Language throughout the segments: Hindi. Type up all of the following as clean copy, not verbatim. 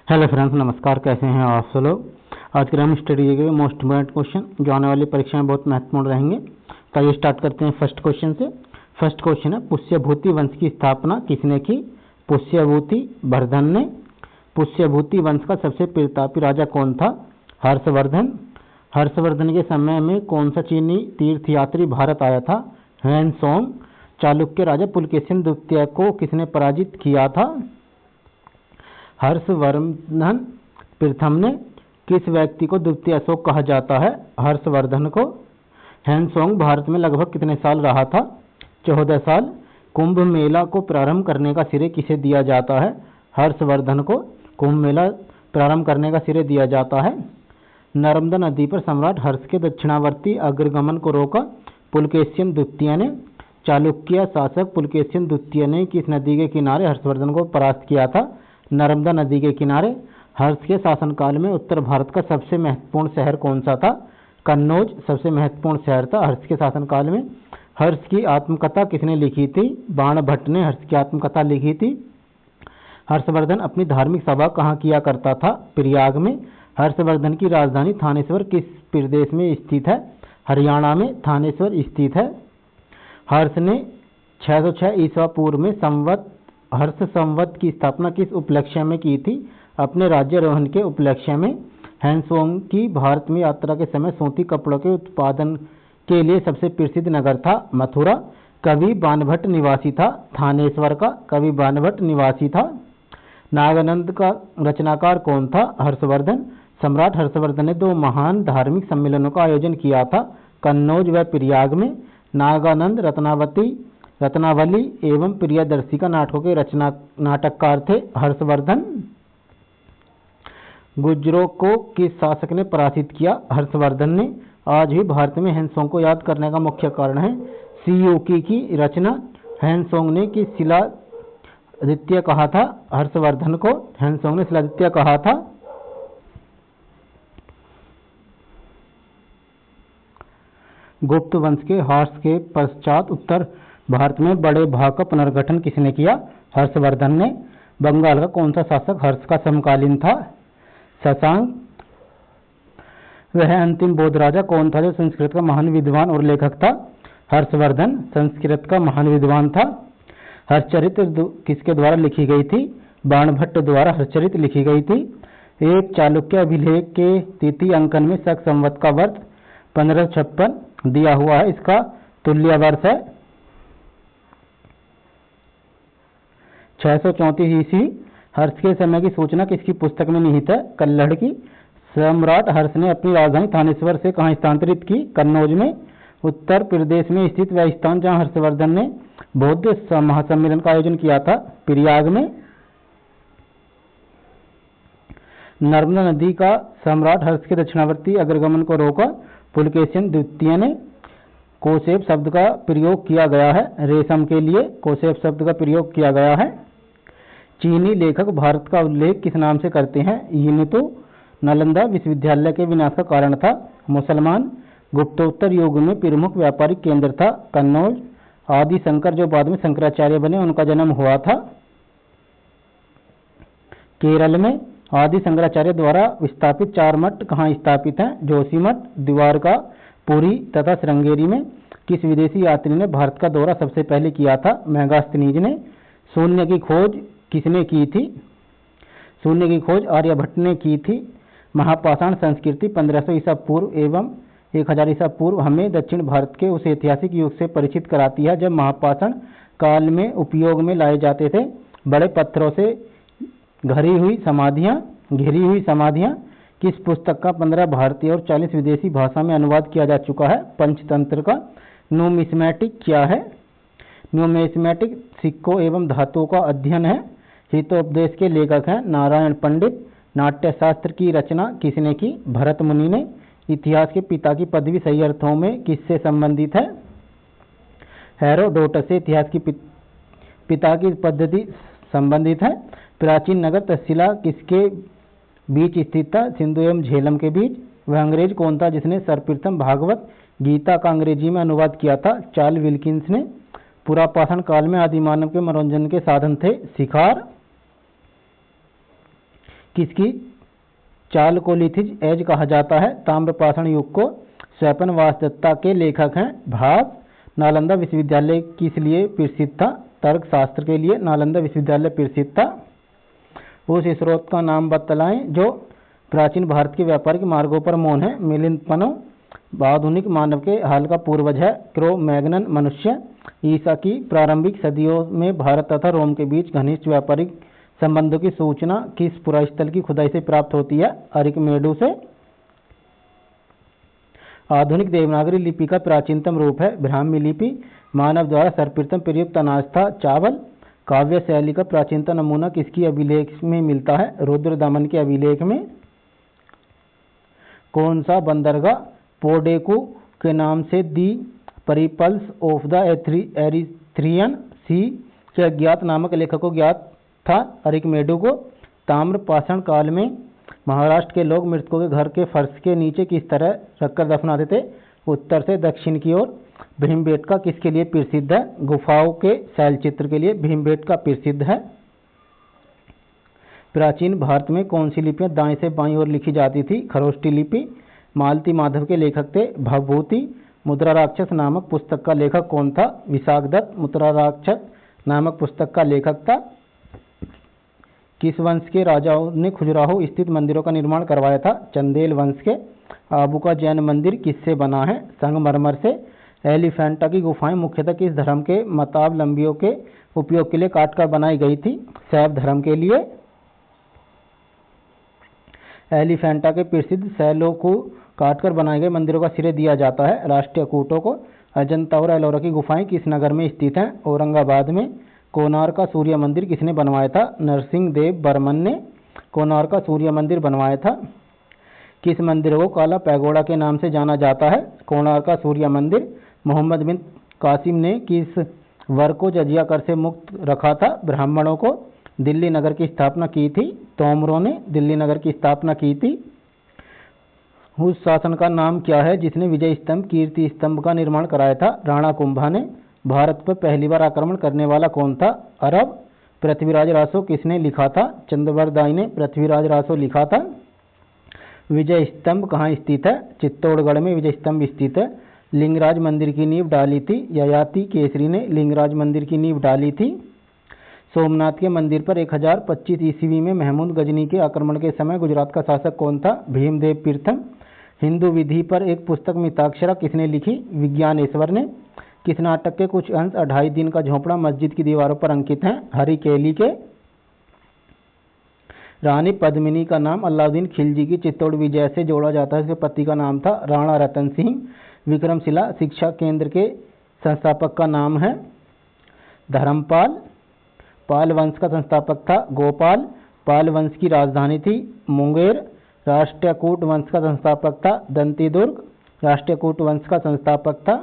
हेलो फ्रेंड्स, नमस्कार। कैसे हैं आप सब लोग। आज के हम स्टडी के मोस्ट इम्पोर्टेंट क्वेश्चन जो आने वाली परीक्षा में बहुत महत्वपूर्ण रहेंगे। तो ये स्टार्ट करते हैं फर्स्ट क्वेश्चन से। फर्स्ट क्वेश्चन है, पुष्यभूति वंश की स्थापना किसने की? पुष्यभूति वर्धन ने। पुष्यभूति वंश का सबसे प्रतापी राजा कौन था? हर्षवर्धन। हर्षवर्धन के समय में कौन सा चीनी तीर्थयात्री भारत आया था? ह्वेनसोंग। चालुक्य राजा पुलकेशिन द्वितीय को किसने पराजित किया था? हर्षवर्धन प्रथम ने। किस व्यक्ति को द्वितीय अशोक कहा जाता है? हर्षवर्धन को। ह्वेनसोंग भारत में लगभग कितने साल रहा था? 14 साल। कुंभ मेला को प्रारंभ करने का श्रेय किसे दिया जाता है? हर्षवर्धन को कुंभ मेला प्रारंभ करने का श्रेय दिया जाता है। नर्मदा नदी पर सम्राट हर्ष के दक्षिणावर्ती अग्रगमन को रोका? पुलकेशिन द्वितीय ने। चालुक्य शासक पुलकेशिन द्वितीय ने किस नदी के किनारे हर्षवर्धन को परास्त किया था? नर्मदा नदी के किनारे। हर्ष के शासनकाल में उत्तर भारत का सबसे महत्वपूर्ण शहर कौन सा था? कन्नौज सबसे महत्वपूर्ण शहर था हर्ष के शासनकाल में। हर्ष की आत्मकथा किसने लिखी थी? बाणभट्ट ने हर्ष की आत्मकथा लिखी थी। हर्षवर्धन अपनी धार्मिक सभा कहाँ किया करता था? प्रयाग में। हर्षवर्धन की राजधानी थानेश्वर किस प्रदेश में स्थित है? हरियाणा में थानेश्वर स्थित है। हर्ष ने 606 ईसा पूर्व में हर्ष संवत की स्थापना किस उपलक्ष्य में की थी? अपने राज्यारोहण के उपलक्ष्य में। ह्वेनसोंग की भारत में यात्रा के समय सूती कपड़ों के उत्पादन के लिए सबसे प्रसिद्ध नगर था मथुरा। कवि बाणभट्ट निवासी था थानेश्वर का। कवि बाणभट्ट निवासी था। नागानंद का रचनाकार कौन था? हर्षवर्धन। सम्राट हर्षवर्धन ने 2 महान धार्मिक सम्मेलनों का आयोजन किया था, कन्नौज व प्रयाग में। नागानंद रत्नावली एवं प्रियदर्शिका नाटकों के नाटककार थे हर्षवर्धन। गुर्जरों को किस शासक ने पराजित किया? हर्षवर्धन ने। आज भी भारत में ह्वेनसोंग को याद करने का मुख्य कारण है सियूकी की रचना। ह्वेनसोंग ने किस शिलादित्य कहा था? हर्षवर्धन को ह्वेनसोंग ने शिलादित्य कहा था। गुप्त वंश के ह्रास के पश्चात उत्तर भारत में बड़े भाग का पुनर्गठन किसने किया? हर्षवर्धन ने। बंगाल का कौन सा शासक हर्ष का समकालीन था? शशांक। वह अंतिम बौद्ध राजा कौन था जो संस्कृत का महान विद्वान और लेखक था? हर्षवर्धन संस्कृत का महान विद्वान था। हर्षचरित्र किसके द्वारा लिखी गई थी? बाणभट्ट द्वारा हर्षचरित्र लिखी गई थी। एक चालुक्य अभिलेख के तृतीय अंकन में शक संवत का वर्ष 1556 दिया हुआ है। इसका तुल्य वर्ष है 634 ईस्वी। हर्ष के समय की सूचना किसकी पुस्तक में निहित है? कल्हड़ की। सम्राट हर्ष ने अपनी राजधानी थानेश्वर से कहाँ स्थानांतरित की? कन्नौज में। उत्तर प्रदेश में स्थित वह स्थान जहाँ हर्षवर्धन ने बौद्ध महासम्मेलन का आयोजन किया था, प्रयाग में। नर्मदा नदी का सम्राट हर्ष के दक्षिणावर्ती अग्रगमन को रोका? पुलकेशिन द्वितीय ने। कोसेप शब्द का प्रयोग किया गया है रेशम के लिए। कोसेप शब्द का प्रयोग किया गया है। चीनी लेखक भारत का उल्लेख किस नाम से करते हैं? यिनतो। नालंदा विश्वविद्यालय के विनाश का कारण था मुसलमान। गुप्तोत्तर युग में प्रमुख व्यापारिक केंद्र था कन्नौज। आदि शंकर जो बाद में शंकराचार्य बने उनका जन्म हुआ था केरल में। आदि शंकराचार्य द्वारा स्थापित 4 मठ कहाँ स्थापित हैं? जोशीमठ, द्वारका, पुरी तथा श्रृंगेरी में। किस विदेशी यात्री ने भारत का दौरा सबसे पहले किया था? मेगास्थनीज ने। शून्य की खोज किसने की थी? शून्य की खोज आर्यभट्ट ने की थी। महापाषाण संस्कृति 1500 ईसा पूर्व एवं 1000 ईसा पूर्व हमें दक्षिण भारत के उस ऐतिहासिक युग से परिचित कराती है जब महापाषाण काल में उपयोग में लाए जाते थे बड़े पत्थरों से घिरी हुई समाधियां। किस पुस्तक का 15 भारतीय और 40 विदेशी भाषा में अनुवाद किया जा चुका है? पंचतंत्र का। न्यूमिस्मैटिक क्या है? न्यूमिस्मैटिक सिक्कों एवं धातुओं का अध्ययन है। हितोपदेश के लेखक हैं नारायण पंडित। नाट्यशास्त्र की रचना किसने की? भरत मुनि ने। इतिहास के पिता की पदवी सही अर्थों में किससे संबंधित है? हेरोडोटस से इतिहास की पिता की पद्धति संबंधित है। प्राचीन नगर तक्षशिला किसके बीच स्थित था? सिंधु एवं झेलम के बीच। वह अंग्रेज कौन था जिसने सर्वप्रथम भागवत गीता का अंग्रेजी में अनुवाद किया था? चार्ल्स विल्किंस ने। पुरापाषाण काल में आदिमानव के मनोरंजन के साधन थे शिकार। किसकी चाल को लिथिज एज कहा जाता है? ताम्रपाषाण युग को स्वपन वासदत्ता के लेखक हैं। भाग नालंदा विश्वविद्यालय किस लिए प्रसिद्ध था? तर्कशास्त्र के लिए नालंदा विश्वविद्यालय प्रसिद्ध था। उस स्रोत का नाम बतलाएं जो प्राचीन भारत के व्यापारिक मार्गों पर मौन है। मिलिंद पनव आधुनिक मानव के हाल का पूर्वज है। क्रो मैग्नन मनुष्य ईसा की प्रारंभिक सदियों में भारत तथा रोम के बीच घनिष्ठ व्यापारिक संबंधों की सूचना किस पुरास्थल की खुदाई से प्राप्त होती है? अरिकमेडु से। आधुनिक देवनागरी लिपि का प्राचीनतम रूप है ब्राह्मी लिपि। मानव द्वारा सर्वप्रथम प्रयुक्त अनाज था चावल। काव्य शैली का प्राचीनतम नमूना किसकी अभिलेख में मिलता है? रुद्र दमन के अभिलेख में। कौन सा बंदरगाह पोडेकू के नाम से दी परिपल्स ऑफ द एरिथ्रियन सी के अज्ञात नामक लेखक को ज्ञात था? अरिकमेडु को। ताम्रपाषाण काल में महाराष्ट्र के लोग मृतकों के घर के फर्श के नीचे किस तरह रखकर दफनाते थे? उत्तर से दक्षिण की ओर। भीमबेटका किसके लिए प्रसिद्ध है? गुफाओं के शैलचित्र के लिए भीमबेटका प्रसिद्ध है। प्राचीन भारत में कौन सी लिपियां दाएं से बाईं ओर लिखी जाती थी? खरोष्टी लिपि। मालती माधव के लेखक थे भवभूति। मुद्रा राक्षस नामक पुस्तक का लेखक कौन था? विशाखदत्त मुद्रा राक्षस नामक पुस्तक का लेखक था। किस वंश के राजाओं ने खजुराहो स्थित मंदिरों का निर्माण करवाया था? चंदेल वंश के। आबू का जैन मंदिर किससे बना है? संगमरमर से। एलिफेंटा की गुफाएं मुख्यतः किस धर्म के मतावलंबियों के उपयोग के लिए काटकर बनाई गई थी? शैव धर्म के लिए। एलिफेंटा के प्रसिद्ध शैलों को काटकर बनाए गए मंदिरों का श्रेय दिया जाता है राष्ट्रीय कूटों को। अजंता और एलोरा की गुफाएं किस नगर में स्थित हैं? औरंगाबाद में। कोणार्क का सूर्य मंदिर किसने बनवाया था? नरसिंह देव बर्मन ने कोणार्क का सूर्य मंदिर बनवाया था। किस मंदिर को काला पैगोडा के नाम से जाना जाता है? कोणार्क का सूर्य मंदिर। मोहम्मद बिन कासिम ने किस वर्ग को जजिया कर से मुक्त रखा था? ब्राह्मणों को। दिल्ली नगर की स्थापना की थी तोमरों ने दिल्ली नगर की स्थापना की थी। उस शासन का नाम क्या है जिसने विजय स्तंभ कीर्ति स्तंभ का निर्माण कराया था? राणा कुंभा ने। भारत पर पहली बार आक्रमण करने वाला कौन था? अरब। पृथ्वीराज रासो किसने लिखा था? चंद्रवरदाई ने पृथ्वीराज रासो लिखा था। विजय स्तंभ कहाँ स्थित है? चित्तौड़गढ़ में विजय स्तंभ स्थित है। लिंगराज मंदिर की नींव डाली थी ययाति केसरी ने लिंगराज मंदिर की नींव डाली थी। सोमनाथ के मंदिर पर 1025 ईस्वी में महमूद गजनी के आक्रमण के समय गुजरात का शासक कौन था? भीमदेव प्रथम। हिंदू विधि पर एक पुस्तक मिताक्षरा किसने लिखी? विज्ञानेश्वर ने। किस नाटक के कुछ अंश 2.5 दिन का झोंपड़ा मस्जिद की दीवारों पर अंकित हैं? हरि केली के। रानी पद्मिनी का नाम अलाउद्दीन खिलजी की चित्तौड़ विजय से जोड़ा जाता है। इसके पति का नाम था राणा रतन सिंह। विक्रमशिला शिक्षा केंद्र के संस्थापक का नाम है धर्मपाल। पाल वंश का संस्थापक था गोपाल। पाल वंश की राजधानी थी मुंगेर। राष्ट्रकूट वंश का संस्थापक था दंतीदुर्ग। राष्ट्रकूट वंश का संस्थापक था।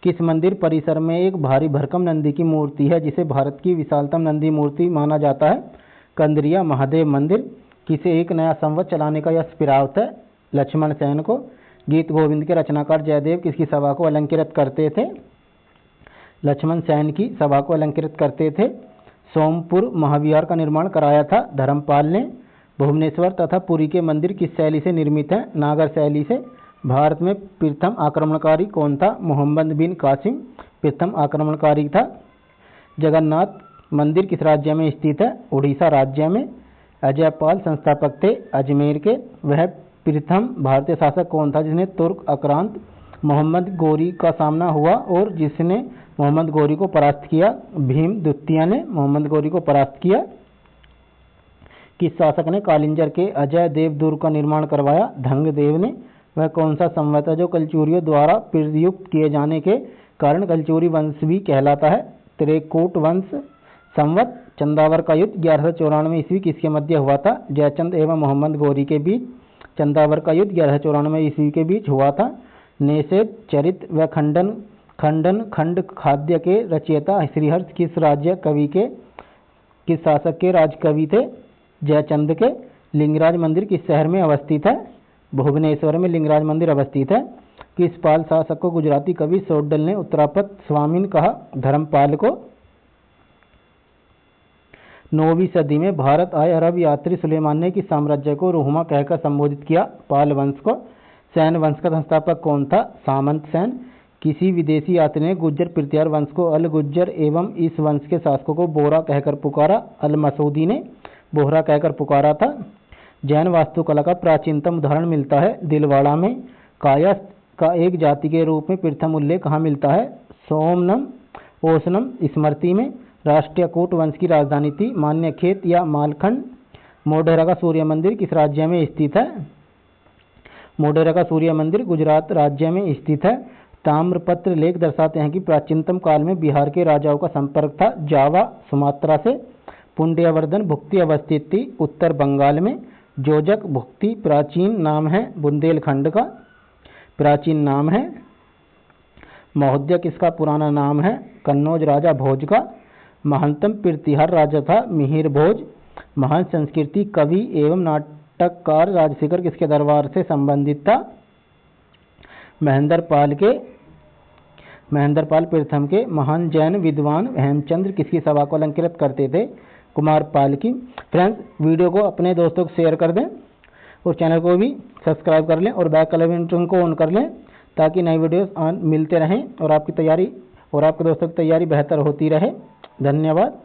किस मंदिर परिसर में एक भारी भरकम नंदी की मूर्ति है जिसे भारत की विशालतम नंदी मूर्ति माना जाता है? कंदरिया महादेव मंदिर। किसे एक नया संवत चलाने का यश प्राप्त है? लक्ष्मण सेन को। गीत गोविंद के रचनाकार जयदेव किसकी सभा को अलंकृत करते थे? लक्ष्मण सेन की सभा को अलंकृत करते थे। सोमपुर महाविहार का निर्माण कराया था धर्मपाल ने। भुवनेश्वर तथा पुरी के मंदिर किस शैली से निर्मित हैं? नागर शैली से। भारत में प्रथम आक्रमणकारी कौन था? मोहम्मद बिन कासिम प्रथम आक्रमणकारी था। जगन्नाथ मंदिर किस राज्य में स्थित है? उड़ीसा राज्य में। अजयपाल संस्थापक थे अजमेर के। वह प्रथम भारतीय शासक कौन था जिसने तुर्क आक्रांत मोहम्मद गोरी का सामना हुआ और जिसने मोहम्मद गोरी को परास्त किया? भीम द्वितीय ने मोहम्मद गोरी को परास्त किया। किस शासक ने कालिंजर के अजय देव दुर्ग का निर्माण करवाया? धंगदेव ने। वह कौन सा संवत है जो कलचुरियों द्वारा प्रयुक्त किए जाने के कारण कलचुरी वंश भी कहलाता है? त्रिकूट वंश संवत। चंदावर का युद्ध 1194 ईस्वी किसके मध्य हुआ था? जयचंद एवं मोहम्मद गोरी के बीच। चंदावर का युद्ध 1194 ईस्वी के बीच हुआ था। निषेध चरित व खंडन खंड खाद्य के रचयिता श्रीहर्ष किस राज्य कवि के किस शासक के राजकवि थे? जयचंद के। लिंगराज मंदिर किस शहर में अवस्थित है? भुवनेश्वर में लिंगराज मंदिर अवस्थित है। किस पाल शासक को गुजराती कवि सोड्डल ने उत्तरापत स्वामीन कहा? धर्मपाल को। 9वीं सदी में भारत आए अरब यात्री सुलेमान ने किस साम्राज्य को रोहुमा कहकर संबोधित किया? पाल वंश को। सैन वंश का संस्थापक कौन था? सामंत सैन। किसी विदेशी यात्री ने गुज्जर पृथ्वीराज वंश को अल गुज्जर एवं इस वंश के शासकों को बोहरा कहकर पुकारा। अल मसूदी ने बोहरा कहकर पुकारा था। जैन वास्तुकला का प्राचीनतम उदाहरण मिलता है दिलवाड़ा में। कायस्थ का एक जाति के रूप में प्रथम उल्लेख कहाँ मिलता है? सोमनम ओसनम स्मृति में। राष्ट्रीय कूट वंश की राजधानी थी मान्यखेत या मालखंड। मोढेरा का सूर्य मंदिर किस राज्य में स्थित है? मोढेरा का सूर्य मंदिर गुजरात राज्य में स्थित है। ताम्रपत्र लेख दर्शाते हैं कि प्राचीनतम काल में बिहार के राजाओं का संपर्क था जावा सुमात्रा से। पुंड्यवर्धन भुक्ति अवस्थित थी उत्तर बंगाल में। जोजक भुक्ति प्राचीन नाम है बुंदेलखंड का, प्राचीन नाम है। महोदय किसका पुराना नाम है? कन्नौज राजा भोज का। महानतम प्रतिहार राजा था मिहिर भोज। महान संस्कृति कवि एवं नाटककार राजशेखर किसके दरबार से संबंधित था? महेंद्र पाल प्रथम के। महान जैन विद्वान हेमचंद्र किसकी सभा को अलंकृत करते थे? कुमार पाल की। फ्रेंड्स, वीडियो को अपने दोस्तों को शेयर कर दें और चैनल को भी सब्सक्राइब कर लें और बैल आइकन को ऑन कर लें ताकि नई वीडियोस मिलते रहें और आपकी तैयारी और आपके दोस्तों की तैयारी बेहतर होती रहे। धन्यवाद।